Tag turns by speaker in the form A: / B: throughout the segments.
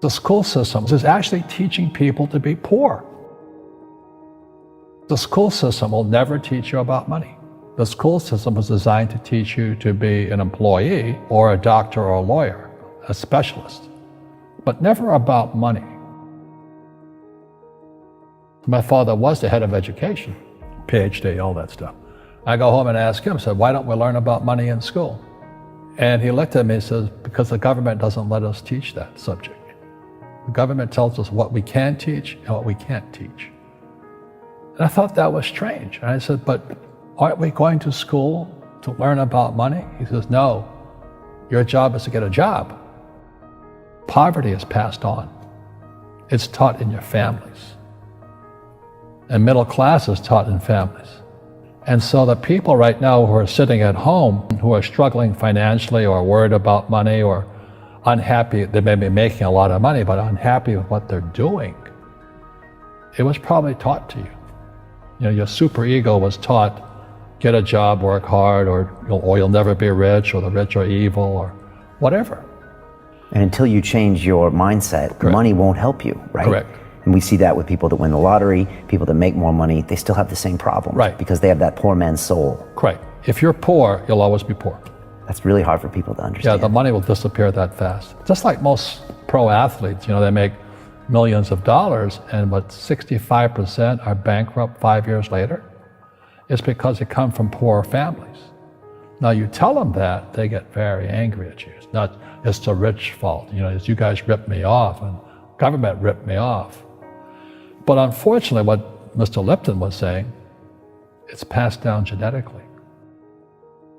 A: The school system is actually teaching people to be poor. The school system will never teach you about money. The school system was designed to teach you to be an employee or a doctor or a lawyer, a specialist, but never about money. My father was the head of education, PhD, all that stuff. I go home and ask him, I said, why don't we learn about money in school? And he looked at me and says, because the government doesn't let us teach that subject. The government tells us what we can teach and what we can't teach. And I thought that was strange. And I said, but aren't we going to school to learn about money? He says, no, your job is to get a job. Poverty is passed on. It's taught in your families. And middle class is taught in families. And so the people right now who are sitting at home, who are struggling financially or worried about money or unhappy, they may be making a lot of money, but unhappy with what they're doing, it was probably taught to you. You know, your super ego was taught, get a job, work hard, or you'll never be rich, or the rich are evil, or whatever.
B: And until you change your mindset,
A: Correct.
B: Money won't help you, right?
A: Correct.
B: And we see that with people that win the lottery, people that make more money, they still have the same problem.
A: Right.
B: Because they have that poor man's soul.
A: Right. If you're poor, you'll always be poor.
B: That's really hard for people to understand.
A: Yeah, the money will disappear that fast. Just like most pro athletes, they make millions of dollars, and 65% are bankrupt 5 years later. It's because they come from poor families. Now you tell them that, they get very angry at you. It's the rich fault. It's you guys ripped me off, and government ripped me off. But unfortunately, what Mr. Lipton was saying, it's passed down genetically.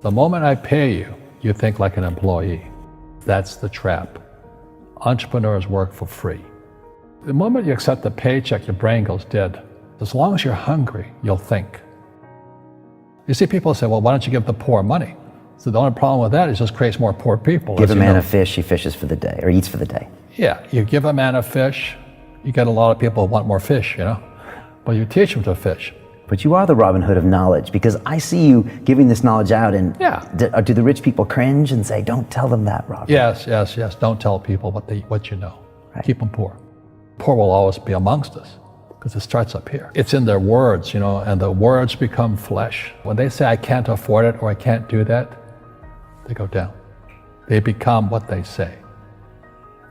A: The moment I pay you, you think like an employee. That's the trap. Entrepreneurs work for free. The moment you accept the paycheck, your brain goes dead. As long as you're hungry, you'll think. You see people say, well, why don't you give the poor money? So the only problem with that is it just creates more poor people.
B: Give a man a fish, he fishes for the day, or eats for the day.
A: Yeah, you give a man a fish, you get a lot of people who want more fish, but you teach them to fish.
B: But you are the Robin Hood of knowledge, because I see you giving this knowledge out, and do the rich people cringe and say, don't tell them that, Robin?
A: Yes. Don't tell people what you know.
B: Right.
A: Keep them poor. Poor will always be amongst us, because it starts up here. It's in their words, and the words become flesh. When they say, I can't afford it, or I can't do that, they go down. They become what they say.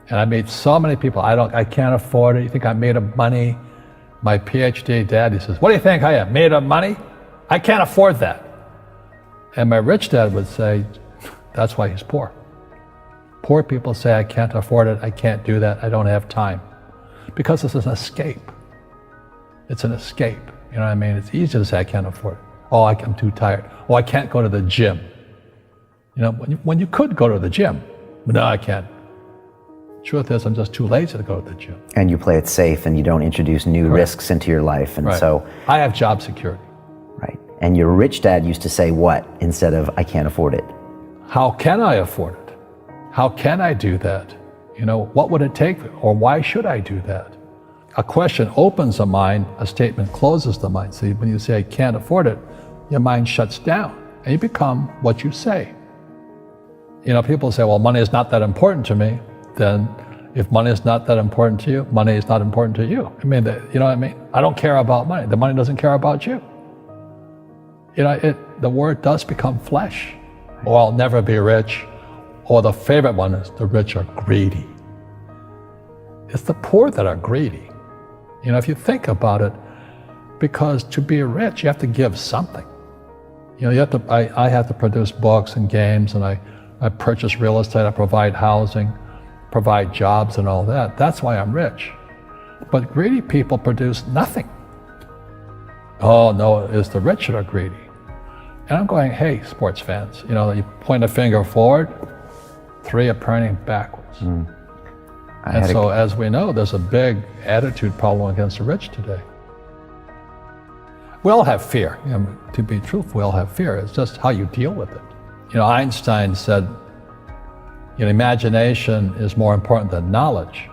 A: And I meet so many people, I can't afford it. You think I'm made of money? My PhD dad, he says, what do you think I am, made of money? I can't afford that. And my rich dad would say, that's why he's poor. Poor people say, I can't afford it, I can't do that, I don't have time. Because it's an escape. It's an escape, you know what I mean? It's easy to say, I can't afford it. Oh, I'm too tired. Oh, I can't go to the gym. When you could go to the gym, but no, I can't. Truth is, I'm just too lazy to go to the gym.
B: And you play it safe, and you don't introduce new risks into your life, and so...
A: I have job security.
B: Right. And your rich dad used to say what instead of, I can't afford it?
A: How can I afford it? How can I do that? What would it take, or why should I do that? A question opens the mind, a statement closes the mind. See, when you say, I can't afford it, your mind shuts down, and you become what you say. People say, well, money is not that important to me. Then if money is not that important to you, money is not important to you. You know what I mean? I don't care about money. The money doesn't care about you. The word does become flesh. Or I'll never be rich. Or the favorite one is the rich are greedy. It's the poor that are greedy. If you think about it, because to be rich, you have to give something. I have to produce books and games, and I purchase real estate, I provide housing, provide jobs and all that. That's why I'm rich. But greedy people produce nothing. Oh no, it's the rich that are greedy. And I'm going, hey, sports fans, you point a finger forward, 3 are pointing backwards. And so as we know, there's a big attitude problem against the rich today. We all have fear. To be truthful, we all have fear. It's just how you deal with it. Einstein said, imagination is more important than knowledge,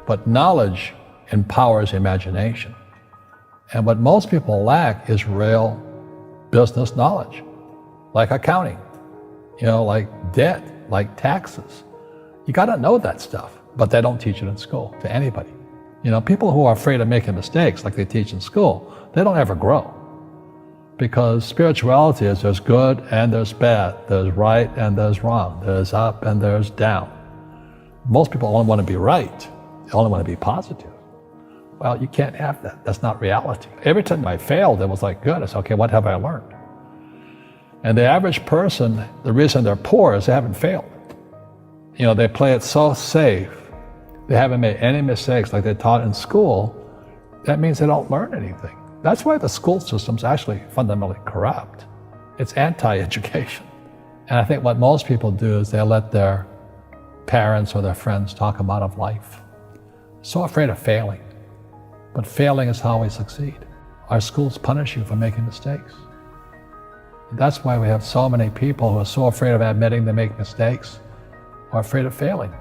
A: but knowledge empowers imagination. And what most people lack is real business knowledge, like accounting, like debt, like taxes. You got to know that stuff. but they don't teach it in school to anybody. You know, people who are afraid of making mistakes like they teach in school, they don't ever grow. Because spirituality is there's good and there's bad, there's right and there's wrong, there's up and there's down. Most people only want to be right, they only want to be positive. Well, you can't have that, that's not reality. Every time I failed, it was like, good, it's okay, what have I learned? And the average person, the reason they're poor is they haven't failed. You know, they play it so safe, they haven't made any mistakes like they taught in school, that means they don't learn anything. That's why the school system's actually fundamentally corrupt. It's anti-education. And I think what most people do is they let their parents or their friends talk them out of life. So afraid of failing. But failing is how we succeed. Our schools punish you for making mistakes. That's why we have so many people who are so afraid of admitting they make mistakes or afraid of failing.